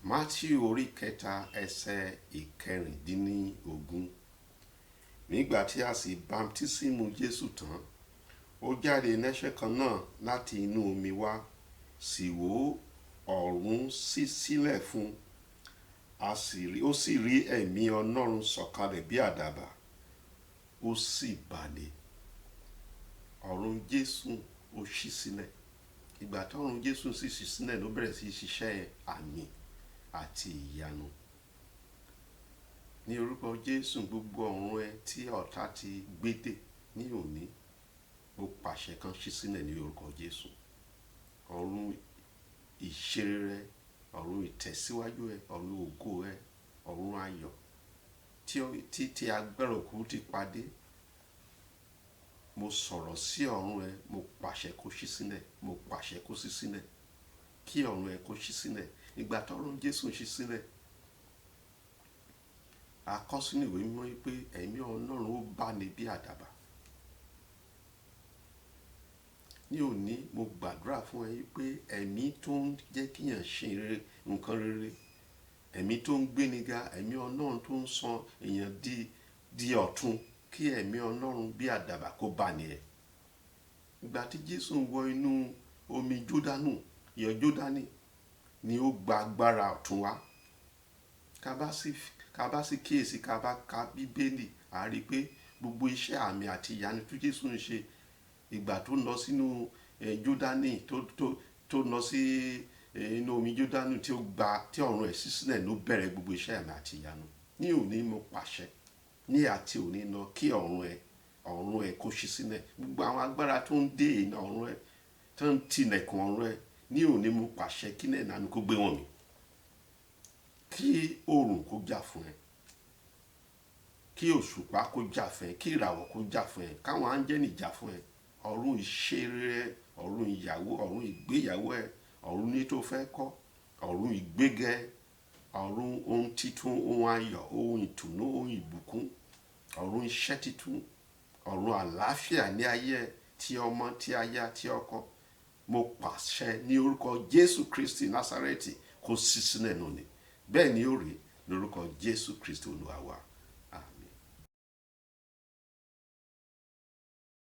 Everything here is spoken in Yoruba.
Mátíù orí kẹta ẹsẹ̀ ìkẹrìndínlógún. Nígbà tí a sì bámtísímù Jésù tán, ó jáde lẹ́sẹ̀ kan náà láti inú omi wá, sì wò ọ̀run ṣí sílẹ̀ fún un. Ó sì rí ẹ̀mí Ọlọ́run sọ̀kalẹ̀ bí àdàbà, ó sì balẹ̀. Ọ̀run Jésù ó ṣí sílẹ̀. Ìgbà tí ọ̀run Jésù sì ṣí sílẹ̀ ló bẹ̀rẹ̀ sí ṣiṣẹ́ àmì àti ìyanu. Ní orúkọ Jésù, gbogbo ọ̀run ẹ tí ọ̀tá ti gbédè ní òní, ó pàṣẹ kan ṣí sílẹ̀ ní orúkọ Jésù. Ọ̀run ìṣeré, ọ̀run ìtẹ̀síwájú ẹ, ọ̀run ògo ẹ, ọ̀run ayọ̀ tí agbára òkú ti pàdé. Mo sọ̀rọ̀ sí ọ̀run ẹ, mo pàṣẹ kó ṣí sílẹ̀, mo pàṣẹ kó ṣí sílẹ̀, kí ọ̀run ẹ kó ṣí sílẹ̀. Ìgbà tí ọ̀run Jésù ṣí sílẹ̀, a kọ sínú ìwé mímọ́ pé ẹ̀mí Ọlọ́run ó bá ní bí àdàbà. Ní òní mo gbàdúrà fún ẹ pé ẹ̀mí tó ń jẹ́ kíyàn ṣe nǹkan rere, ẹ̀mí tó ń gbéniga, ẹ̀mí Ọlọ́run tó ń sọ èèyàn di ọ̀tun, kí ẹ̀mí Ọlọ́run bí àdàbà kó bá ní ẹ. Ìgbà tí Jésù wọ inú omi Jódánì ni ó gba agbára ọ̀tun wá. Ká bá sì kíyèsí, ká bá ka Bíbélì, a rí pé gbogbo iṣẹ́ àmì àti ìyanu tí Jésù ń ṣe, ìgbà tó lọ sínú Jódánì, tó lọ sí inú omi Jódánì, tí ọ̀run ẹ̀ ṣí sílẹ̀, ló bẹ̀rẹ̀ gbogbo iṣẹ́ àmì àti ìyanu. Ní òní mo pàṣẹ, ní àti òní lọ, kí ọ̀run ẹ̀ kó ṣí sílẹ̀. Gbogbo àwọn agbára tó ń dé ọ̀run ẹ̀, tó ń tilẹ̀kùn ọ̀run ẹ̀, ní òní mo pàṣẹ kí náà ìnánu kó gbé wọn mì, kí oòrùn kó jà fún ẹ, kí òṣùpá kó jà fún ẹ, kí ìràwọ̀ kó jà fún ẹ, káwọn áńgẹ́lì jà fún ẹ. Ọ̀run ìṣeré ẹ, ọ̀run ìyàwó, ọ̀run ìgbéyàwó ẹ, ọ̀run ní tó fẹ́ kọ́, ọ̀run ìgbégẹ, ọ̀run ohun títún, ohun ayọ̀, ohun ìtùnú, ohun ìbùkún, ọ̀run iṣẹ́ títún, ọ̀run àlàáfíà ní ayé ẹ, tí ọmọ, tí aya, tí ọkọ. Mo pàṣẹ ní orúkọ Jésù Kristi Násárẹ́tì kó ṣí sílẹ̀ lónìí. Bẹ́ẹ̀ ni ó rí lórúkọ Jésù Kristi Olúwa wa.